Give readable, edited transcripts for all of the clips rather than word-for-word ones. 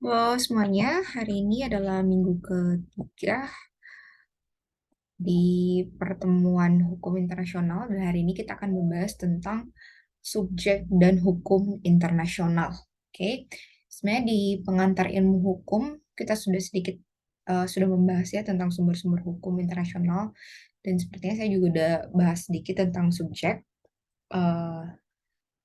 Halo semuanya, hari ini adalah minggu ketiga di pertemuan hukum internasional dan hari ini kita akan membahas tentang subjek dan hukum internasional. Oke, sebenarnya di pengantar ilmu hukum kita sudah sedikit sudah membahas ya tentang sumber-sumber hukum internasional dan sepertinya saya juga udah bahas sedikit tentang eh,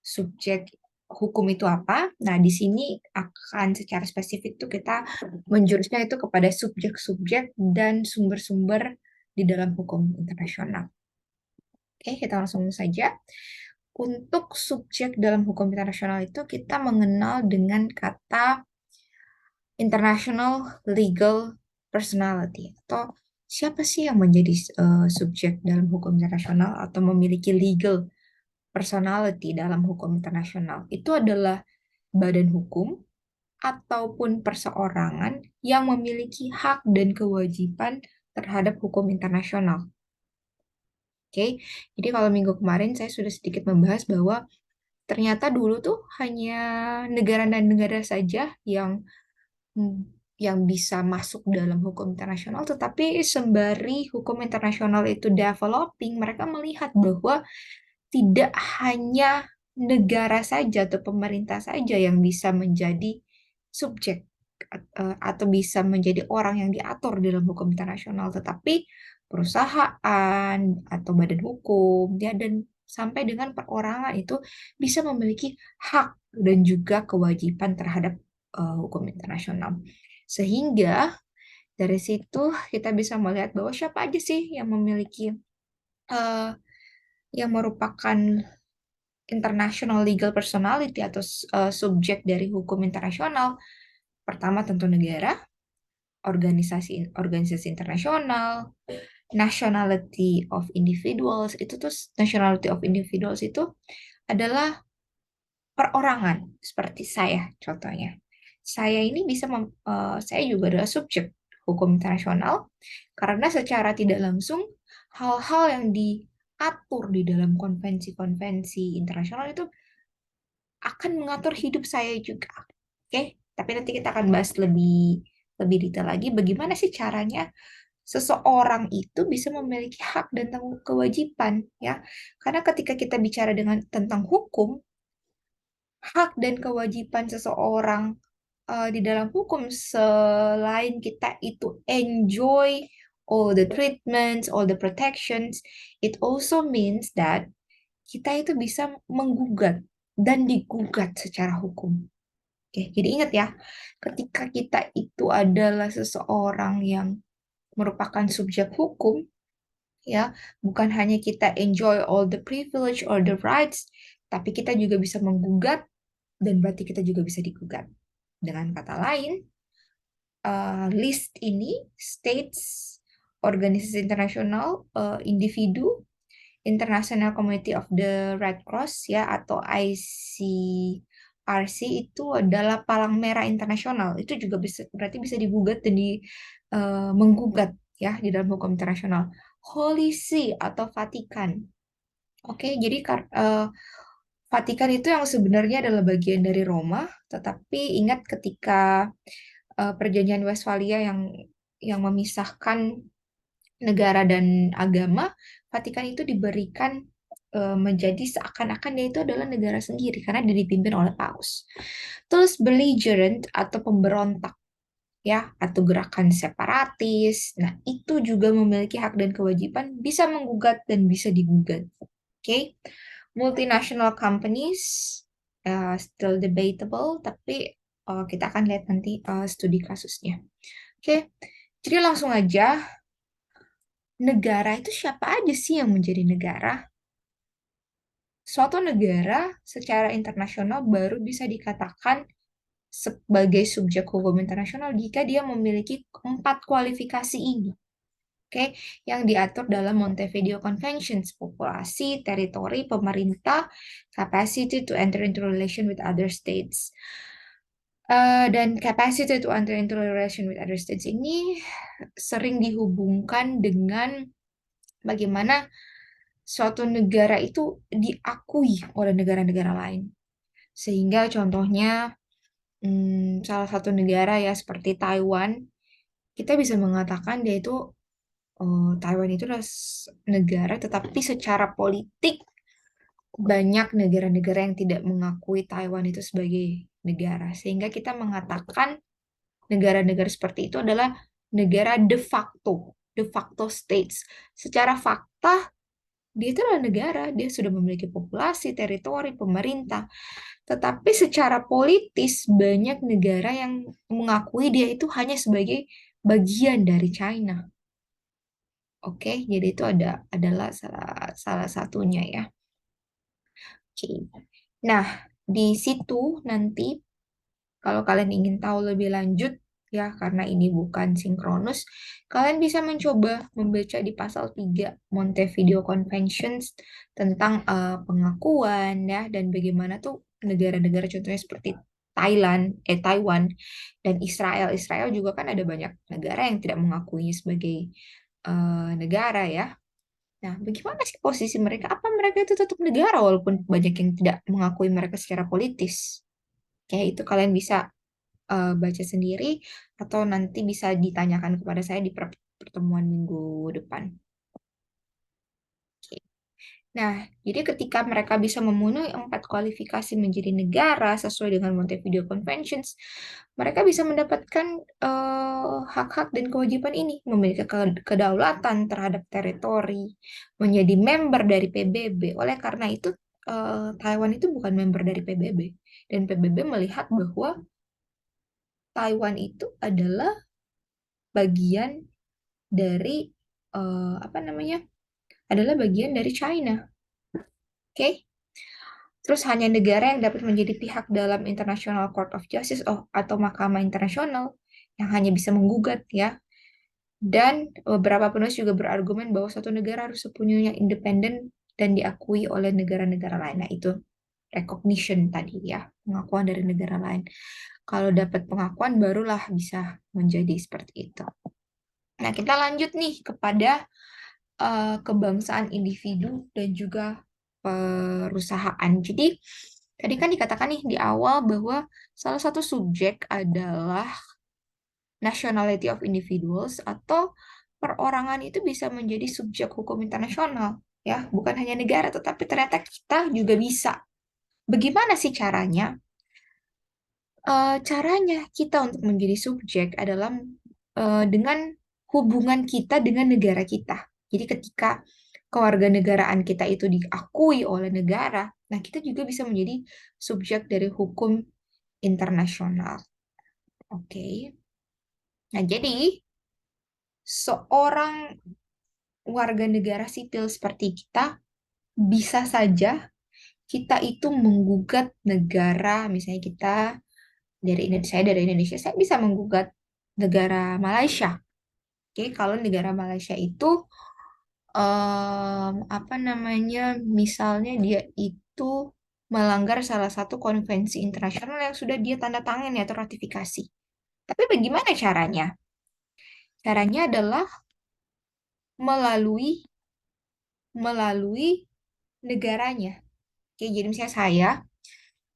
subjek hukum itu apa. Nah, di sini akan secara spesifik tuh kita menjurusnya itu kepada subjek-subjek dan sumber-sumber di dalam hukum internasional. Oke, kita langsung saja. Untuk subjek dalam hukum internasional itu kita mengenal dengan kata international legal personality atau siapa sih yang menjadi subjek dalam hukum internasional atau memiliki legal personality dalam hukum internasional. Itu adalah badan hukum ataupun perseorangan yang memiliki hak dan kewajiban terhadap hukum internasional. Oke, jadi kalau minggu kemarin saya sudah sedikit membahas bahwa ternyata dulu tuh hanya negara dan negara saja yang bisa masuk dalam hukum internasional, tetapi sembari hukum internasional itu developing, mereka melihat bahwa tidak hanya negara saja atau pemerintah saja yang bisa menjadi subjek atau bisa menjadi orang yang diatur dalam hukum internasional, tetapi perusahaan atau badan hukum ya dan sampai dengan perorangan itu bisa memiliki hak dan juga kewajiban terhadap hukum internasional. Sehingga dari situ kita bisa melihat bahwa siapa aja sih yang memiliki eh, yang merupakan international legal personality atau subjek dari hukum internasional. Pertama tentu negara, organisasi organisasi internasional, nationality of individuals. Itu tuh nationality of individuals itu adalah perorangan seperti saya contohnya. Saya ini saya juga adalah subjek hukum internasional karena secara tidak langsung hal-hal yang diatur di dalam konvensi-konvensi internasional itu akan mengatur hidup saya juga. Oke, tapi nanti kita akan bahas lebih lebih detail lagi bagaimana sih caranya seseorang itu bisa memiliki hak dan kewajiban ya. Karena ketika kita bicara dengan tentang hukum, hak dan kewajiban seseorang di dalam hukum selain kita itu enjoy all the treatments, all the protections, it also means that kita itu bisa menggugat dan digugat secara hukum. Oke, jadi ingat ya, ketika kita itu adalah seseorang yang merupakan subjek hukum, ya, bukan hanya kita enjoy all the privilege or the rights, tapi kita juga bisa menggugat dan berarti kita juga bisa digugat. Dengan kata lain, list ini states organisasi internasional, individu, International Committee of the Red Cross ya atau ICRC itu adalah palang merah internasional. Itu juga bisa berarti bisa digugat dan menggugat ya di dalam hukum internasional. Holy See atau Vatikan. Oke, jadi Vatikan itu yang sebenarnya adalah bagian dari Roma, tetapi ingat ketika Perjanjian Westphalia yang memisahkan negara dan agama, Vatikan itu diberikan menjadi seakan-akan dia itu adalah negara sendiri karena dia dipimpin oleh paus. Terus belligerent atau pemberontak ya atau gerakan separatis. Nah, itu juga memiliki hak dan kewajiban bisa menggugat dan bisa digugat. Oke. Multinational companies still debatable tapi kita akan lihat nanti studi kasusnya. Oke. Jadi langsung aja negara itu siapa aja sih yang menjadi negara? Suatu negara secara internasional baru bisa dikatakan sebagai subjek hukum internasional jika dia memiliki empat kualifikasi ini. Oke, yang diatur dalam Montevideo Conventions, populasi, teritori, pemerintah, capacity to enter into relation with other states. Dan capacity to enter into relation with other states ini sering dihubungkan dengan bagaimana suatu negara itu diakui oleh negara-negara lain. Sehingga contohnya salah satu negara ya seperti Taiwan, kita bisa mengatakan dia itu Taiwan itu adalah negara, tetapi secara politik banyak negara-negara yang tidak mengakui Taiwan itu sebagai negara, sehingga kita mengatakan negara-negara seperti itu adalah negara de facto states. Secara fakta, dia itu adalah negara, dia sudah memiliki populasi, teritori, pemerintah. Tetapi secara politis, banyak negara yang mengakui dia itu hanya sebagai bagian dari China. Oke, jadi itu adalah salah satunya ya. Oke. Nah, di situ nanti kalau kalian ingin tahu lebih lanjut, ya karena ini bukan sinkronus, kalian bisa mencoba membaca di pasal 3 Montevideo Conventions tentang pengakuan ya dan bagaimana tuh negara-negara contohnya seperti Taiwan dan Israel. Israel juga kan ada banyak negara yang tidak mengakuinya sebagai negara ya. Nah, bagaimana sih posisi mereka? Apa mereka itu tetap negara walaupun banyak yang tidak mengakui mereka secara politis? Kayak itu kalian bisa baca sendiri atau nanti bisa ditanyakan kepada saya di pertemuan minggu depan. Oke. Nah, jadi ketika mereka bisa memenuhi 4 kualifikasi menjadi negara sesuai dengan Montevideo Conventions, mereka bisa mendapatkan hak-hak dan kewajiban ini, memiliki kedaulatan terhadap teritori, menjadi member dari PBB. Oleh karena itu, Taiwan itu bukan member dari PBB, dan PBB melihat bahwa Taiwan itu adalah bagian dari apa namanya? Adalah bagian dari China. Oke? Terus hanya negara yang dapat menjadi pihak dalam International Court of Justice atau Mahkamah Internasional yang hanya bisa menggugat ya. Dan beberapa penulis juga berargumen bahwa suatu negara harus sepenuhnya independen dan diakui oleh negara-negara lain. Nah, itu recognition tadi ya, pengakuan dari negara lain. Kalau dapat pengakuan barulah bisa menjadi seperti itu. Nah, kita lanjut nih kepada kebangsaan individu dan juga perusahaan. Jadi, tadi kan dikatakan nih di awal bahwa salah satu subjek adalah nationality of individuals atau perorangan itu bisa menjadi subjek hukum internasional. Ya, bukan hanya negara, tetapi ternyata kita juga bisa. Bagaimana sih caranya? Caranya kita untuk menjadi subjek adalah dengan hubungan kita dengan negara kita. Jadi ketika kewarganegaraan kita itu diakui oleh negara, nah kita juga bisa menjadi subjek dari hukum internasional. Oke. Nah, jadi seorang warga negara sipil seperti kita bisa saja kita itu menggugat negara, misalnya kita dari Indonesia, saya bisa menggugat negara Malaysia. Oke, kalau negara Malaysia itu apa namanya, misalnya dia itu melanggar salah satu konvensi internasional yang sudah dia tanda tangani atau ratifikasi. Tapi bagaimana caranya? Caranya adalah melalui melalui negaranya. Oke, jadi misalnya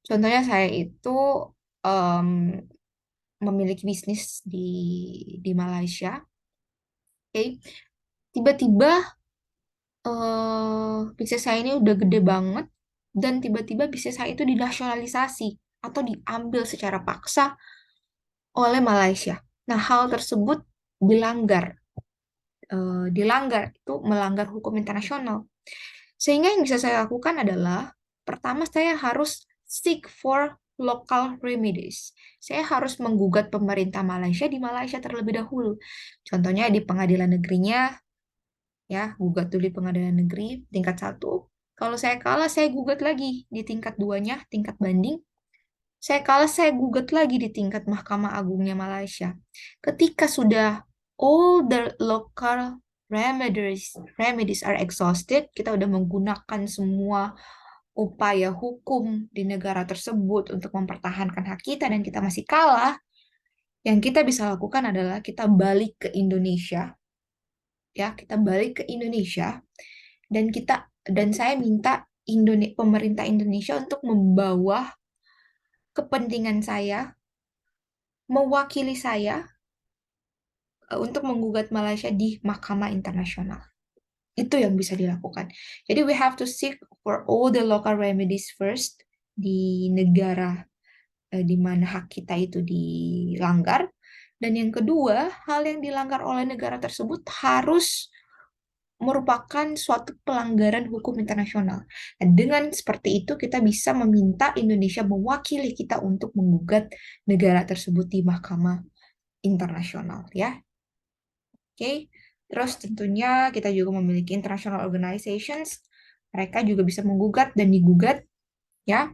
contohnya saya itu em, memiliki bisnis di Malaysia. Oke, tiba-tiba bisnis saya ini udah gede banget dan tiba-tiba bisnis saya itu dinasionalisasi atau diambil secara paksa oleh Malaysia. Nah, hal tersebut dilanggar, dilanggar itu melanggar hukum internasional. Sehingga yang bisa saya lakukan adalah pertama saya harus seek for local remedies. Saya harus menggugat pemerintah Malaysia di Malaysia terlebih dahulu. Contohnya di pengadilan negerinya ya, gugat dulu di pengadilan negeri tingkat 1. Kalau saya kalah, saya gugat lagi di tingkat 2-nya, tingkat banding. Saya kalah, saya gugat lagi di tingkat Mahkamah Agungnya Malaysia. Ketika sudah all the local remedies are exhausted, kita udah menggunakan semua upaya hukum di negara tersebut untuk mempertahankan hak kita dan kita masih kalah, yang kita bisa lakukan adalah kita balik ke Indonesia, ya kita balik ke Indonesia dan saya minta pemerintah Indonesia untuk membawa kepentingan saya mewakili saya untuk menggugat Malaysia di Mahkamah Internasional. Itu yang bisa dilakukan. Jadi we have to seek for all the local remedies first di negara di mana hak kita itu dilanggar. Dan yang kedua, hal yang dilanggar oleh negara tersebut harus merupakan suatu pelanggaran hukum internasional. Dan dengan seperti itu, kita bisa meminta Indonesia mewakili kita untuk menggugat negara tersebut di Mahkamah Internasional, ya. Oke. Terus tentunya kita juga memiliki international organizations. Mereka juga bisa menggugat dan digugat, ya.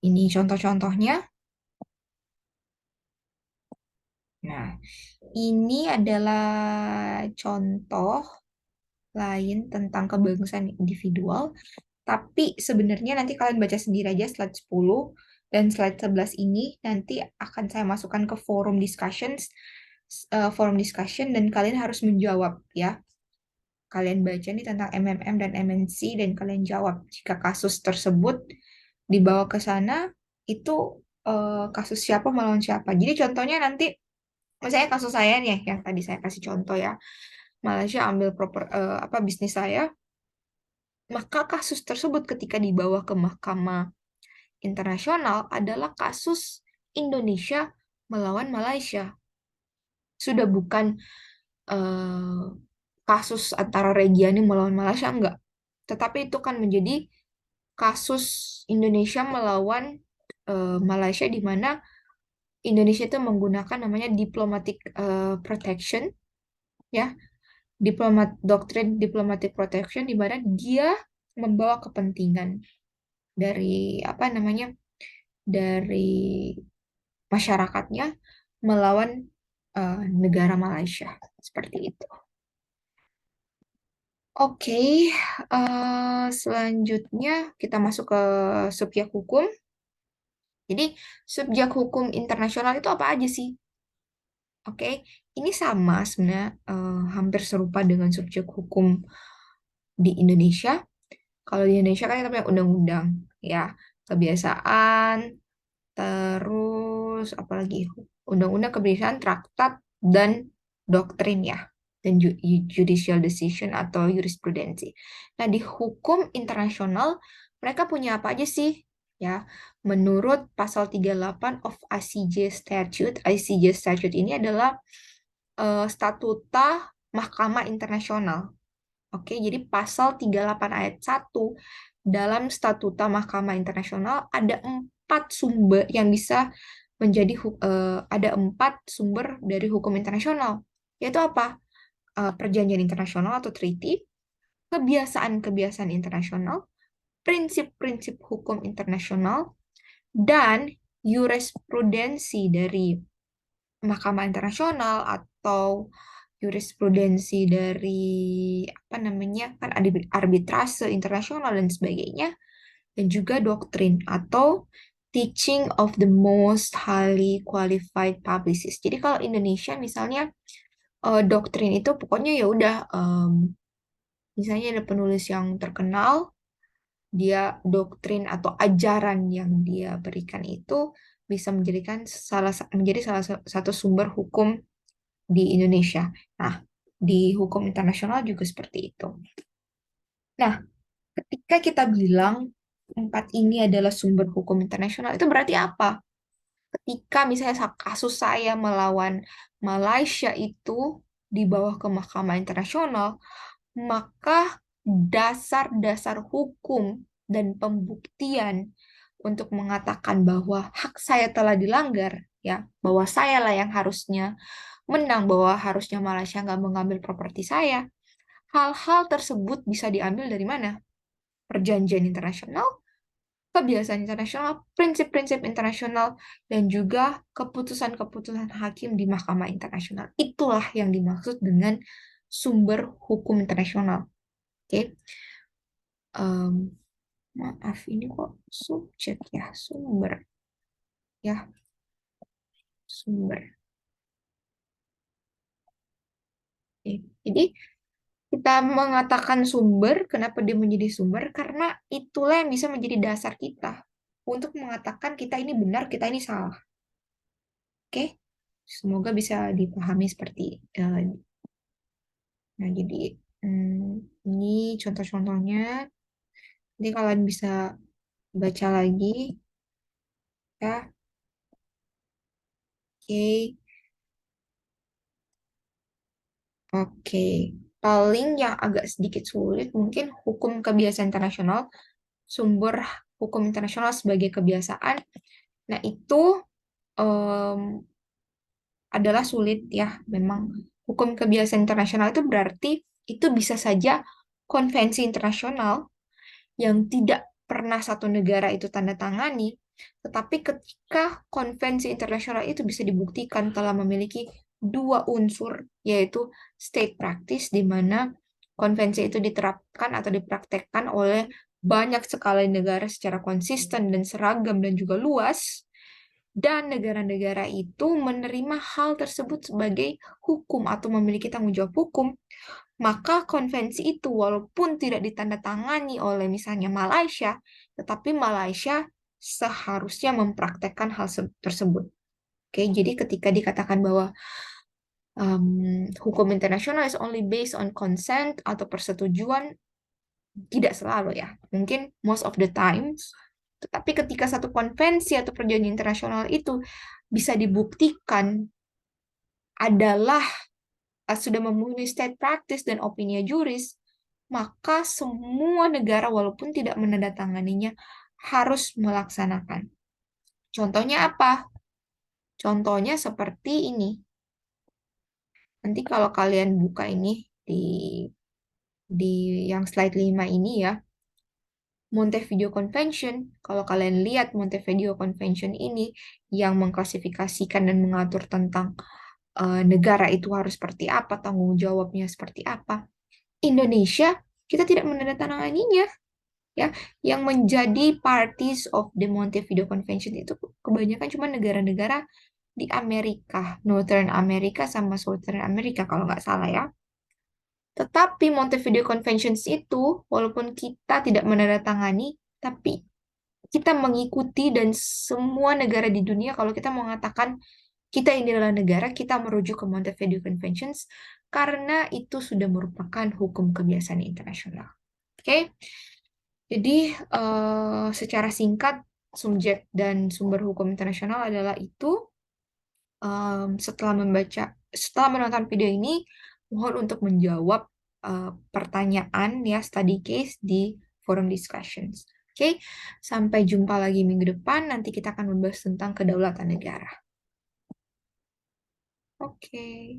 Ini contoh-contohnya. Nah, ini adalah contoh lain tentang kebangsaan individual. Tapi sebenarnya nanti kalian baca sendiri aja slide 10 dan slide 11 ini nanti akan saya masukkan ke forum discussion dan kalian harus menjawab, ya. Kalian baca nih tentang MMM dan MNC dan kalian jawab jika kasus tersebut dibawa ke sana itu kasus siapa melawan siapa. Jadi contohnya nanti misalnya kasus saya nih yang tadi saya kasih contoh, ya. Malaysia ambil bisnis saya, maka kasus tersebut ketika dibawa ke Mahkamah Internasional adalah kasus Indonesia melawan Malaysia. Sudah bukan eh, kasus antara Reggiani melawan Malaysia, enggak. Tetapi itu kan menjadi kasus Indonesia melawan Malaysia di mana Indonesia itu menggunakan namanya diplomatic protection, ya, diplomatic protection di mana dia membawa kepentingan dari apa namanya dari masyarakatnya melawan negara Malaysia seperti itu. Oke, selanjutnya kita masuk ke subjek hukum. Jadi subjek hukum internasional itu apa aja sih? Oke, ini sama sebenarnya hampir serupa dengan subjek hukum di Indonesia. Kalau di Indonesia kan kita punya undang-undang, ya, kebiasaan, terus apalagi undang-undang, kebiasaan, traktat, dan doktrin, ya, dan judicial decision atau jurisprudensi. Nah, di hukum internasional mereka punya apa aja sih? Ya, menurut pasal 38 of ICJ Statute ini adalah statuta Mahkamah Internasional. Oke, jadi pasal 38 ayat 1 dalam statuta Mahkamah Internasional ada 4 sumber yang bisa ada 4 sumber dari hukum internasional. Yaitu apa? Perjanjian internasional atau treaty, kebiasaan-kebiasaan internasional, prinsip-prinsip hukum internasional, dan jurisprudensi dari Mahkamah Internasional atau jurisprudensi dari apa namanya kan arbitrase internasional dan sebagainya, dan juga doktrin atau teaching of the most highly qualified publicist. Jadi kalau Indonesia misalnya doktrin itu pokoknya ya udah misalnya ada penulis yang terkenal, dia doktrin atau ajaran yang dia berikan itu bisa menjadi salah satu sumber hukum di Indonesia. Nah, di hukum internasional juga seperti itu. Nah, ketika kita bilang 4 ini adalah sumber hukum internasional, itu berarti apa? Ketika misalnya kasus saya melawan Malaysia itu di bawah ke Mahkamah Internasional, maka dasar-dasar hukum dan pembuktian untuk mengatakan bahwa hak saya telah dilanggar, ya, bahwa saya lah yang harusnya menang, bahwa harusnya Malaysia nggak mengambil properti saya. Hal-hal tersebut bisa diambil dari mana? Perjanjian internasional, kebiasaan internasional, prinsip-prinsip internasional, dan juga keputusan-keputusan hakim di Mahkamah Internasional. Itulah yang dimaksud dengan sumber hukum internasional. Oke. Maaf, ini kok subjek ya, sumber. Ya, sumber. Oke. Jadi, kita mengatakan sumber, kenapa dia menjadi sumber? Karena itulah yang bisa menjadi dasar kita untuk mengatakan kita ini benar, kita ini salah. Oke, semoga bisa dipahami seperti nah jadi ini contoh-contohnya. Nanti kalian bisa baca lagi ya. Oke. Oke, paling yang agak sedikit sulit mungkin hukum kebiasaan internasional, sumber hukum internasional sebagai kebiasaan. Nah, itu em, adalah sulit ya, memang. Hukum kebiasaan internasional itu berarti itu bisa saja konvensi internasional yang tidak pernah satu negara itu tanda tangani, tetapi ketika konvensi internasional itu bisa dibuktikan telah memiliki dua unsur, yaitu state practice, di mana konvensi itu diterapkan atau dipraktekkan oleh banyak sekali negara secara konsisten dan seragam dan juga luas, dan negara-negara itu menerima hal tersebut sebagai hukum atau memiliki tanggung jawab hukum, maka konvensi itu walaupun tidak ditandatangani oleh misalnya Malaysia, tetapi Malaysia seharusnya mempraktekkan hal tersebut. Oke, jadi ketika dikatakan bahwa hukum internasional is only based on consent atau persetujuan, tidak selalu ya. Mungkin most of the times. Tetapi ketika satu konvensi atau perjanjian internasional itu bisa dibuktikan adalah sudah memenuhi state practice dan opinia juris, maka semua negara walaupun tidak menandatanganinya harus melaksanakan. Contohnya apa? Contohnya seperti ini. Nanti kalau kalian buka ini di yang slide 5 ini ya, Montevideo Convention. Kalau kalian lihat Montevideo Convention ini yang mengklasifikasikan dan mengatur tentang negara itu harus seperti apa, tanggung jawabnya seperti apa. Indonesia kita tidak menandatanganinya ya. Yang menjadi parties of the Montevideo Convention itu kebanyakan cuma negara-negara di Amerika, Northern America sama Southern America kalau nggak salah ya. Tetapi Montevideo Conventions itu, walaupun kita tidak menandatangani, tapi kita mengikuti, dan semua negara di dunia, kalau kita mengatakan kita ini adalah negara, kita merujuk ke Montevideo Conventions karena itu sudah merupakan hukum kebiasaan internasional. Oke, jadi secara singkat subjek dan sumber hukum internasional adalah itu. Setelah menonton video ini, mohon untuk menjawab pertanyaan ya study case di forum discussions. Oke, sampai jumpa lagi minggu depan. Nanti kita akan membahas tentang kedaulatan negara. Oke.